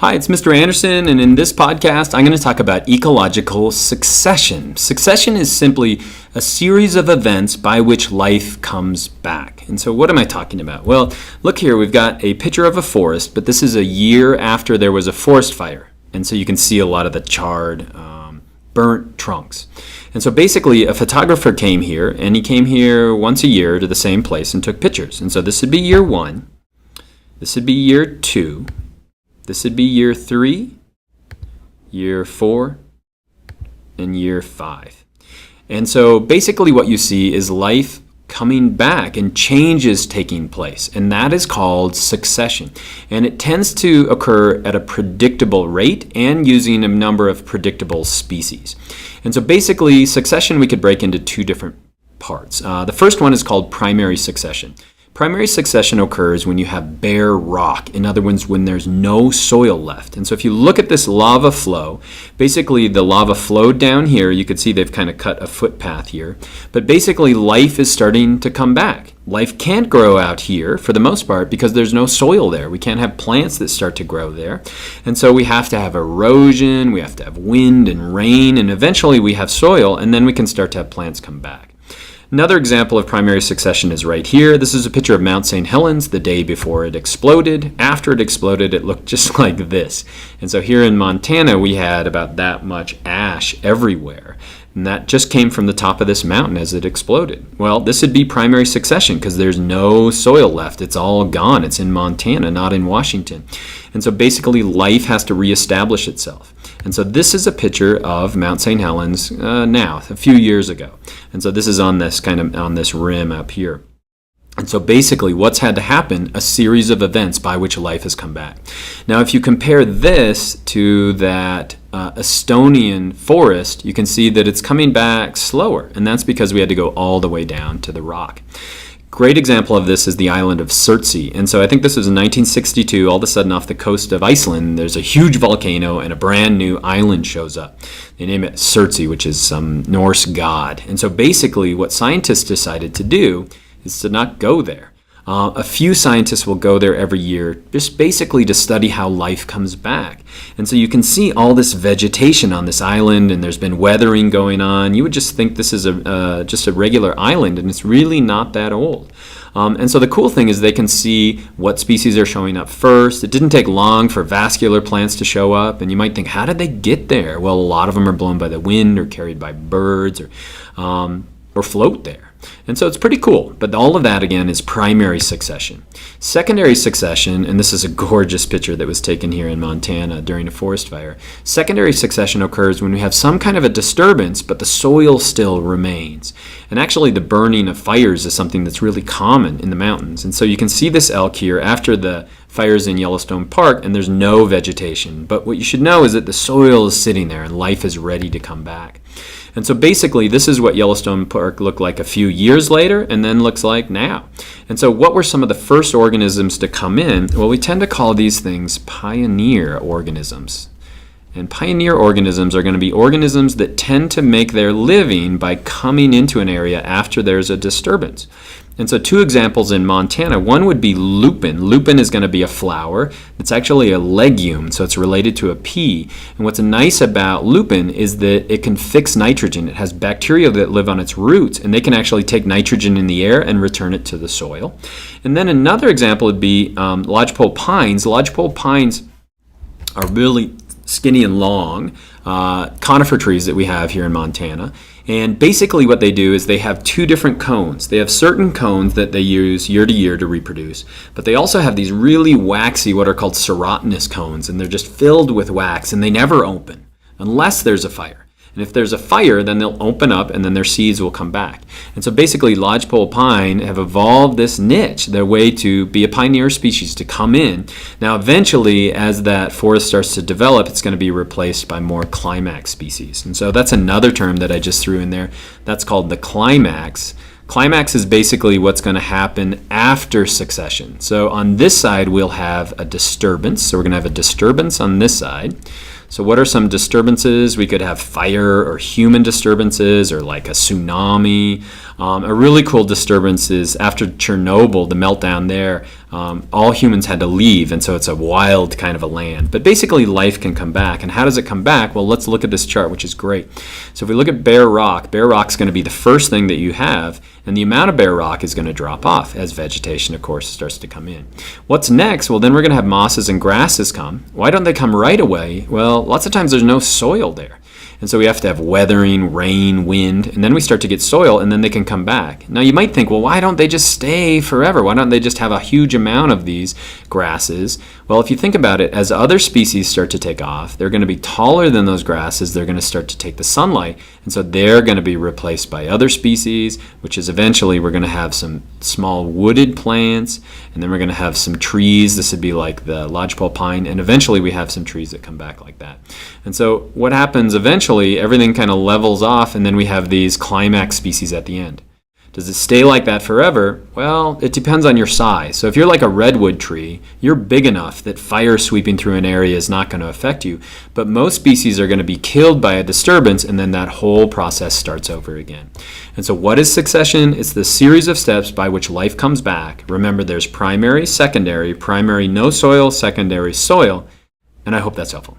Hi, it's Mr. Anderson, and in this podcast, I'm going to talk about ecological succession. Succession is simply a series of events by which life comes back. And so what am I talking about? Well, look here, we've got a picture of a forest, but this is a year after there was a forest fire. And so you can see a lot of the charred, burnt trunks. And so basically, a photographer came here, and he came here once a year to the same place and took pictures. And so this would be year 1, this would be year 2, this would be year 3, year 4, and year 5. And so basically what you see is life coming back and changes taking place. And that is called succession. And it tends to occur at a predictable rate and using a number of predictable species. And so basically succession we could break into two different parts. The first one is called primary succession. Primary succession occurs when you have bare rock. In other words, when there's no soil left. And so if you look at this lava flow, basically the lava flowed down here. You could see they've kind of cut a footpath here. But basically life is starting to come back. Life can't grow out here for the most part because there's no soil there. We can't have plants that start to grow there. And so we have to have erosion, we have to have wind and rain, and eventually we have soil, and then we can start to have plants come back. Another example of primary succession is right here. This is a picture of Mount St. Helens the day before it exploded. After it exploded, it looked just like this. And so here in Montana, we had about that much ash everywhere. And that just came from the top of this mountain as it exploded. Well, this would be primary succession because there's no soil left. It's all gone. It's in Montana, not in Washington. And so basically life has to reestablish itself. And so this is a picture of Mount St. Helens now, a few years ago. And so this is on this on this rim up here. And so basically what's had to happen, a series of events by which life has come back. Now if you compare this to that Estonian forest, you can see that it's coming back slower. And that's because we had to go all the way down to the rock. Great example of this is the island of Surtsey. And so I think this was in 1962. All of a sudden off the coast of Iceland, there's a huge volcano and a brand new island shows up. They name it Surtsey, which is some Norse god. And so basically what scientists decided to do is to not go there. A few scientists will go there every year just basically to study how life comes back. And so you can see all this vegetation on this island, and there's been weathering going on. You would just think this is just a regular island, and it's really not that old. And so the cool thing is they can see what species are showing up first. It didn't take long for vascular plants to show up, and you might think, how did they get there? Well, a lot of them are blown by the wind or carried by birds or float there. And so it's pretty cool, but all of that again is primary succession. Secondary succession, and this is a gorgeous picture that was taken here in Montana during a forest fire. Secondary succession occurs when we have some kind of a disturbance, but the soil still remains. And actually the burning of fires is something that's really common in the mountains. And so you can see this elk here after the fires in Yellowstone Park, and there's no vegetation. But what you should know is that the soil is sitting there and life is ready to come back. And so basically this is what Yellowstone Park looked like a few years later and then looks like now. And so what were some of the first organisms to come in? Well, we tend to call these things pioneer organisms. And pioneer organisms are going to be organisms that tend to make their living by coming into an area after there's a disturbance. And so two examples in Montana. One would be lupin. Lupin is going to be a flower. It's actually a legume, so it's related to a pea. And what's nice about lupin is that it can fix nitrogen. It has bacteria that live on its roots, and they can actually take nitrogen in the air and return it to the soil. And then another example would be lodgepole pines. Lodgepole pines are really skinny and long conifer trees that we have here in Montana. And basically what they do is they have two different cones. They have certain cones that they use year to year to reproduce, but they also have these really waxy, what are called serotinous cones, and they're just filled with wax, and they never open unless there's a fire. And if there's a fire, then they'll open up and then their seeds will come back. And so basically lodgepole pine have evolved this niche, their way to be a pioneer species, to come in. Now eventually as that forest starts to develop, it's going to be replaced by more climax species. And so that's another term that I just threw in there. That's called the climax. Climax is basically what's going to happen after succession. So on this side we'll have a disturbance. So we're going to have a disturbance on this side. So what are some disturbances? We could have fire or human disturbances or like a tsunami. A really cool disturbance is after Chernobyl, the meltdown there, all humans had to leave, and so it's a wild kind of a land. But basically life can come back. And how does it come back? Well, let's look at this chart, which is great. So if we look at bare rock's going to be the first thing that you have, and the amount of bare rock is going to drop off as vegetation, of course, starts to come in. What's next? Well, then we're going to have mosses and grasses come. Why don't they come right away? Well, lots of times there's no soil there. And so we have to have weathering, rain, wind, and then we start to get soil, and then they can come back. Now you might think, well, why don't they just stay forever? Why don't they just have a huge amount of these grasses? Well, if you think about it, as other species start to take off, they're going to be taller than those grasses. They're going to start to take the sunlight, and so they're going to be replaced by other species, which is eventually we're going to have some small wooded plants, and then we're going to have some trees. This would be like the lodgepole pine, and eventually we have some trees that come back like that. And so what happens eventually, everything kind of levels off, and then we have these climax species at the end. Does it stay like that forever? Well, it depends on your size. So if you're like a redwood tree, you're big enough that fire sweeping through an area is not going to affect you. But most species are going to be killed by a disturbance, and then that whole process starts over again. And so what is succession? It's the series of steps by which life comes back. Remember, there's primary no soil, secondary soil, and I hope that's helpful.